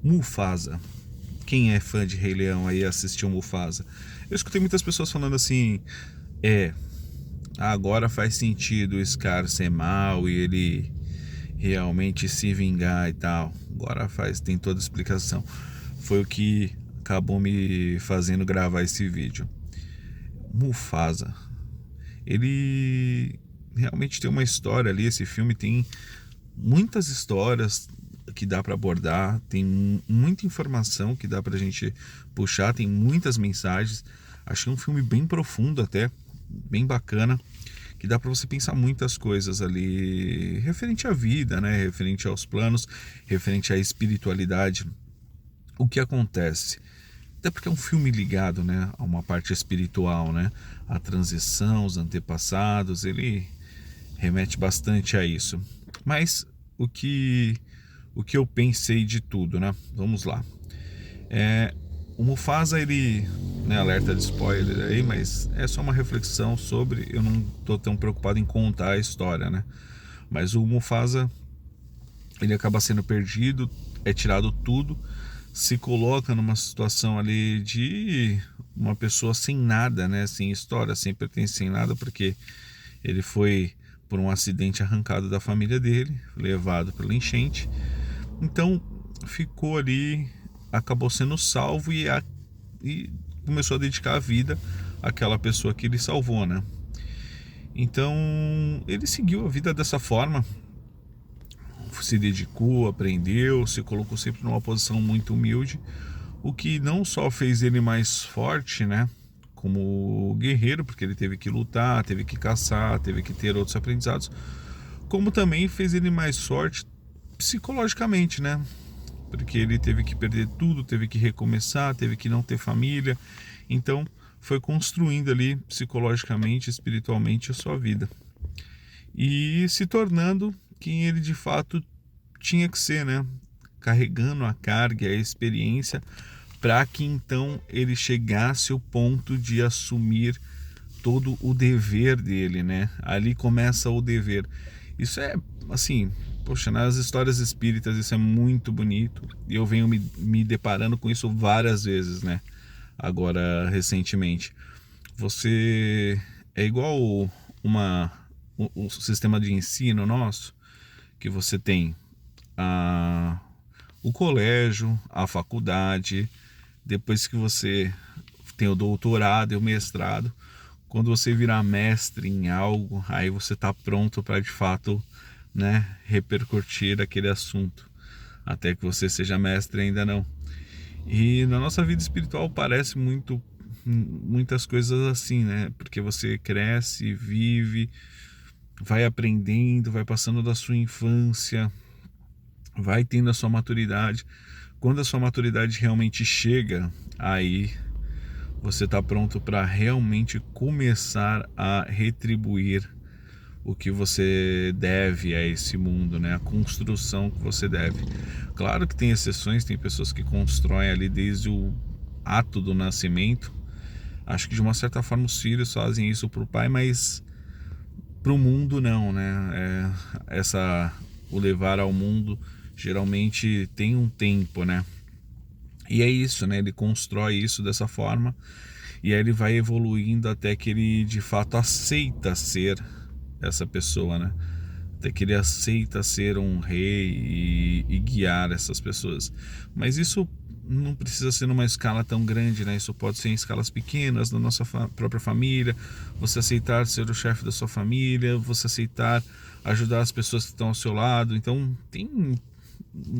Mufasa. Quem é fã de Rei Leão aí assistiu Mufasa? Eu escutei muitas pessoas falando assim, agora faz sentido o Scar ser mal e ele realmente se vingar e tal. Agora tem toda a explicação. Foi o que acabou me fazendo gravar esse vídeo. Mufasa, ele realmente tem uma história ali. Esse filme tem muitas histórias que dá para abordar, tem muita informação que dá pra gente puxar, tem muitas mensagens. Achei um filme bem profundo até, bem bacana, que dá para você pensar muitas coisas ali referente à vida, né, referente aos planos, referente à espiritualidade. O que acontece? Até porque é um filme ligado, né, a uma parte espiritual, né, a transição, os antepassados, ele remete bastante a isso. Mas o que eu pensei de tudo, né? Vamos lá. O Mufasa, ele, né, alerta de spoiler aí, mas é só uma reflexão sobre, eu não tô tão preocupado em contar a história, né? Mas o Mufasa, ele acaba sendo perdido, é tirado tudo, se coloca numa situação ali de uma pessoa sem nada, né? Sem história, sem pertencer, sem nada, porque ele foi por um acidente arrancado da família dele, levado pela enchente. Então ficou ali, acabou sendo salvo e começou a dedicar a vida àquela pessoa que ele salvou, né? Então ele seguiu a vida dessa forma, se dedicou, aprendeu, se colocou sempre numa posição muito humilde, o que não só fez ele mais forte, né? Como guerreiro, porque ele teve que lutar, teve que caçar, teve que ter outros aprendizados, como também fez ele mais forte psicologicamente, né? Porque ele teve que perder tudo, teve que recomeçar, teve que não ter família. Então foi construindo ali psicologicamente, espiritualmente a sua vida e se tornando quem ele de fato tinha que ser, né? Carregando a carga, a experiência, para que então ele chegasse ao ponto de assumir todo o dever dele, né? Ali começa o dever. Isso é assim, poxa, nas histórias espíritas isso é muito bonito e eu venho me deparando com isso várias vezes, né? Agora, recentemente, você é igual o sistema de ensino nosso, que você tem a, o colégio, a faculdade, depois que você tem o doutorado e o mestrado, quando você virar mestre em algo, aí você está pronto para de fato, né, repercutir aquele assunto. Até que você seja mestre ainda não. E na nossa vida espiritual parece muitas coisas assim, né? Porque você cresce, vive, vai aprendendo, vai passando da sua infância, vai tendo a sua maturidade. Quando a sua maturidade realmente chega, aí você está pronto para realmente começar a retribuir o que você deve a esse mundo, né? A construção que você deve. Claro que tem exceções, tem pessoas que constroem ali desde o ato do nascimento. Acho que de uma certa forma os filhos fazem isso para o pai, mas para o mundo não, né? O levar ao mundo geralmente tem um tempo, né? E é isso, né? Ele constrói isso dessa forma e aí ele vai evoluindo até que ele de fato aceita ser essa pessoa, né? Até que ele aceita ser um rei e guiar essas pessoas. Mas isso não precisa ser numa escala tão grande, né? Isso pode ser em escalas pequenas, na nossa própria família. Você aceitar ser o chefe da sua família, você aceitar ajudar as pessoas que estão ao seu lado. Então tem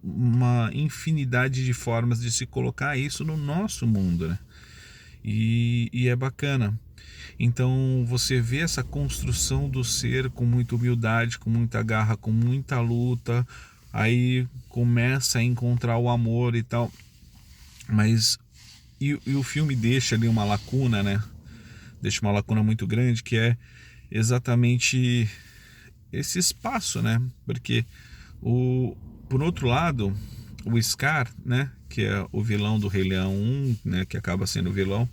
uma infinidade de formas de se colocar isso no nosso mundo, né? E é bacana. Então você vê essa construção do ser com muita humildade, com muita garra, com muita luta, aí começa a encontrar o amor e tal. Mas e o filme deixa ali uma lacuna, né? Deixa uma lacuna muito grande, que é exatamente esse espaço, né? Porque por outro lado, o Scar, né, que é o vilão do Rei Leão 1, né, que acaba sendo o vilão,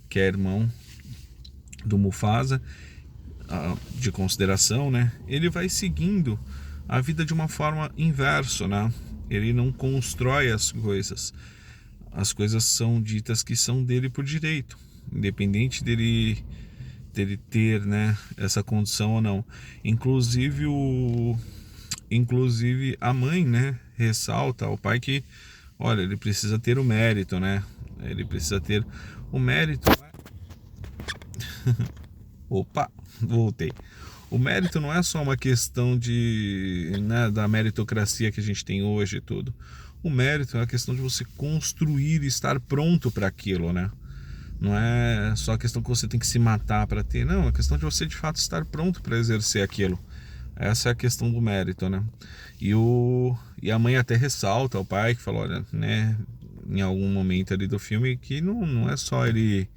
que é irmão do Mufasa, de consideração, né? Ele vai seguindo a vida de uma forma inversa, né? ele não constrói as coisas. As coisas são ditas que são dele por direito, independente dele ter, né, essa condição ou não. Inclusive a mãe, né, ressalta ao pai que, olha, ele precisa ter o mérito, né? Ele precisa ter o mérito. Opa, voltei. O mérito não é só uma questão de, né, da meritocracia que a gente tem hoje e tudo. O mérito é a questão de você construir e estar pronto para aquilo, né? Não é só a questão que você tem que se matar para ter, não, é a questão de você de fato estar pronto para exercer aquilo. Essa é a questão do mérito, né? E a mãe até ressalta ao pai que falou, olha, né, em algum momento ali do filme, que não é só ele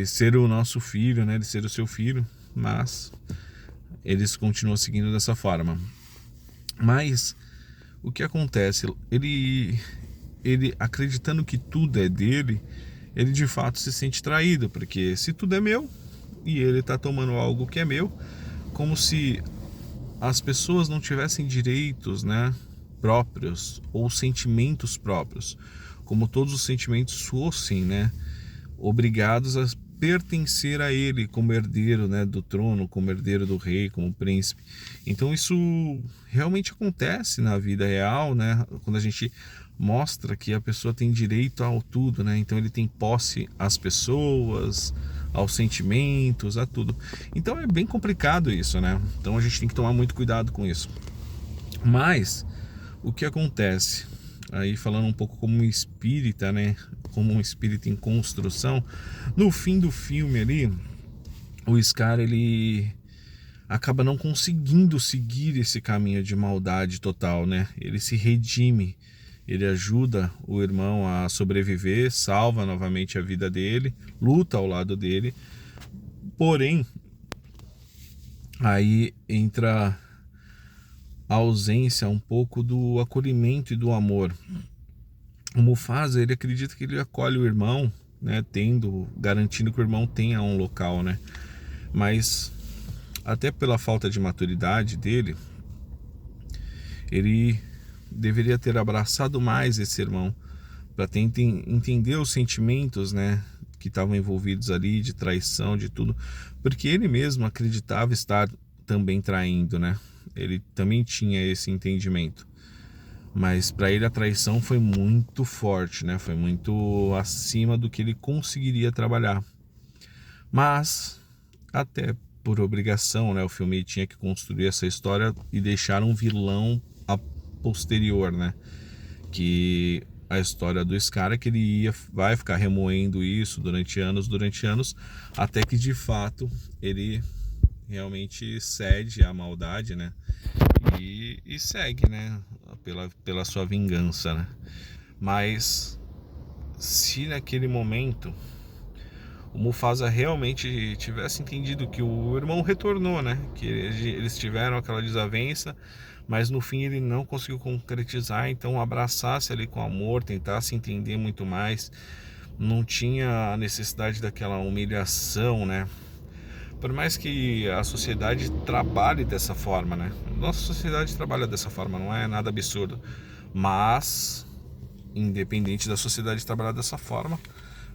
ser o nosso filho, né, ele ser o seu filho, mas eles continuam seguindo dessa forma. Mas o que acontece? Ele acreditando que tudo é dele, ele de fato se sente traído, porque se tudo é meu e ele está tomando algo que é meu, como se as pessoas não tivessem direitos, né, próprios ou sentimentos próprios, como todos os sentimentos fossem, né, obrigados a pertencer a ele como herdeiro, né, do trono, como herdeiro do rei, como príncipe. Então isso realmente acontece na vida real, né, quando a gente mostra que a pessoa tem direito ao tudo, né, então ele tem posse às pessoas, aos sentimentos, a tudo. Então é bem complicado isso, né, então a gente tem que tomar muito cuidado com isso. Mas o que acontece? Aí falando um pouco como um espírita, né? Como um espírito em construção, no fim do filme ali, o Scar ele acaba não conseguindo seguir esse caminho de maldade total, né? Ele se redime, ele ajuda o irmão a sobreviver, salva novamente a vida dele, luta ao lado dele. Porém, aí entra a ausência um pouco do acolhimento e do amor. O Mufasa, ele acredita que ele acolhe o irmão, né, garantindo que o irmão tenha um local, né? Mas até pela falta de maturidade dele, ele deveria ter abraçado mais esse irmão para entender os sentimentos, né, que estavam envolvidos ali, de traição, de tudo, porque ele mesmo acreditava estar também traindo, né? Ele também tinha esse entendimento. Mas para ele a traição foi muito forte, né? Foi muito acima do que ele conseguiria trabalhar. Mas até por obrigação, né? O filme tinha que construir essa história e deixar um vilão a posterior, né? Que a história do Scar é que ele vai ficar remoendo isso durante anos, até que de fato ele realmente cede à maldade, né? E segue, né, pela sua vingança, né? Mas se naquele momento o Mufasa realmente tivesse entendido que o irmão retornou, né, que eles tiveram aquela desavença, mas no fim ele não conseguiu concretizar, então abraçasse ali com amor, tentasse entender muito mais, não tinha a necessidade daquela humilhação, né? Por mais que a sociedade trabalhe dessa forma, né? Nossa sociedade trabalha dessa forma, não é nada absurdo. Mas, independente da sociedade trabalhar dessa forma,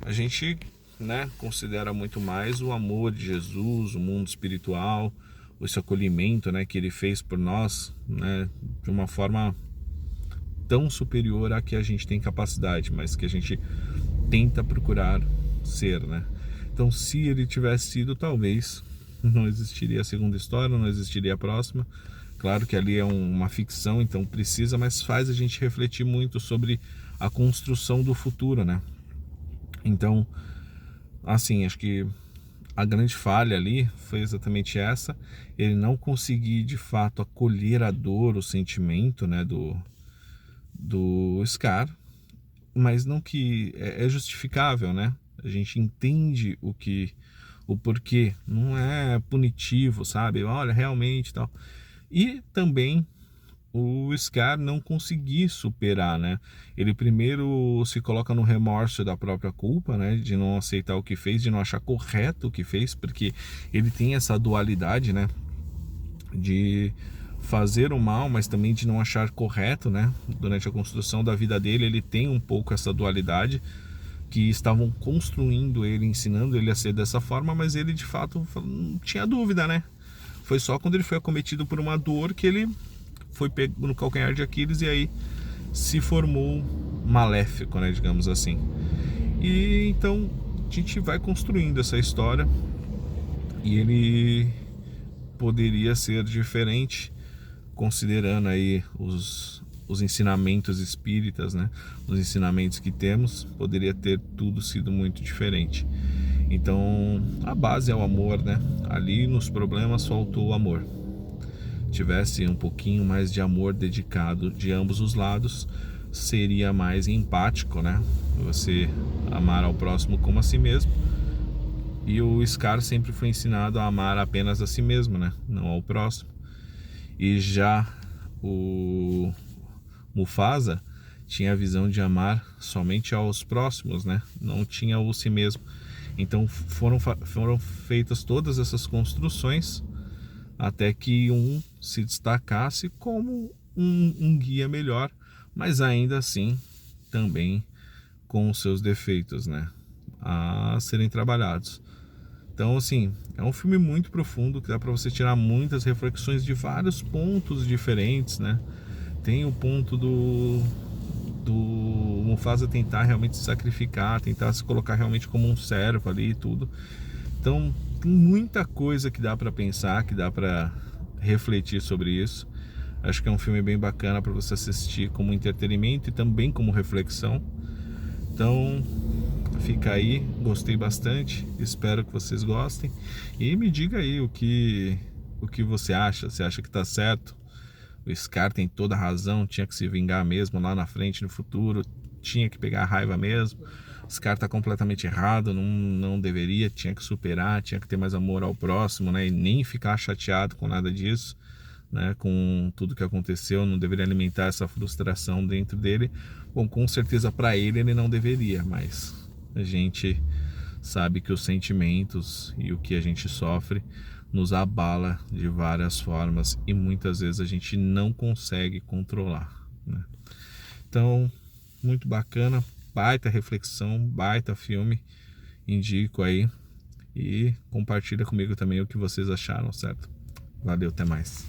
a gente, né, considera muito mais o amor de Jesus, o mundo espiritual, esse acolhimento, né, que ele fez por nós, né, de uma forma tão superior à que a gente tem capacidade, mas que a gente tenta procurar ser, né? Então, se ele tivesse sido, talvez não existiria a segunda história, não existiria a próxima. Claro que ali é uma ficção, então precisa, mas faz a gente refletir muito sobre a construção do futuro, né? Então, assim, acho que a grande falha ali foi exatamente essa, ele não conseguir de fato acolher a dor, o sentimento, né, do Scar, mas não que é justificável, né? A gente entende o porquê, não é punitivo, sabe? Olha, realmente tal. E também o Scar não conseguir superar, né? Ele primeiro se coloca no remorso da própria culpa, né? De não aceitar o que fez, de não achar correto o que fez, porque ele tem essa dualidade, né? De fazer o mal, mas também de não achar correto, né? Durante a construção da vida dele, ele tem um pouco essa dualidade, que estavam construindo ele, ensinando ele a ser dessa forma, mas ele de fato não tinha dúvida, né? Foi só quando ele foi acometido por uma dor que ele foi pego no calcanhar de Aquiles e aí se formou maléfico, né, digamos assim. E então a gente vai construindo essa história e ele poderia ser diferente, considerando aí os ensinamentos espíritas, né? Os ensinamentos que temos, poderia ter tudo sido muito diferente. Então, a base é o amor, né? Ali nos problemas faltou o amor. Tivesse um pouquinho mais de amor dedicado de ambos os lados, seria mais empático, né? Você amar ao próximo como a si mesmo. E o Scar sempre foi ensinado a amar apenas a si mesmo, né? Não ao próximo. E já o Mufasa tinha a visão de amar somente aos próximos, né? Não tinha o si mesmo. Então foram feitas todas essas construções até que um se destacasse como um guia melhor, mas ainda assim também com os seus defeitos, né? A serem trabalhados. Então, assim, é um filme muito profundo que dá para você tirar muitas reflexões de vários pontos diferentes, né? Tem o ponto do Mufasa tentar realmente se sacrificar, tentar se colocar realmente como um servo ali e tudo. Então, tem muita coisa que dá para pensar, que dá para refletir sobre isso. Acho que é um filme bem bacana para você assistir como entretenimento e também como reflexão. Então, fica aí, gostei bastante, espero que vocês gostem e me diga aí o que você acha. Você acha que tá certo? O Scar tem toda a razão, tinha que se vingar mesmo lá na frente, no futuro, tinha que pegar a raiva mesmo. O Scar tá completamente errado, não deveria, tinha que superar, tinha que ter mais amor ao próximo, né? E nem ficar chateado com nada disso, né? Com tudo que aconteceu, não deveria alimentar essa frustração dentro dele. Bom, com certeza para ele não deveria, mas a gente sabe que os sentimentos e o que a gente sofre nos abala de várias formas e muitas vezes a gente não consegue controlar, né? Então, muito bacana, baita reflexão, baita filme, indico aí e compartilha comigo também o que vocês acharam, certo? Valeu, até mais.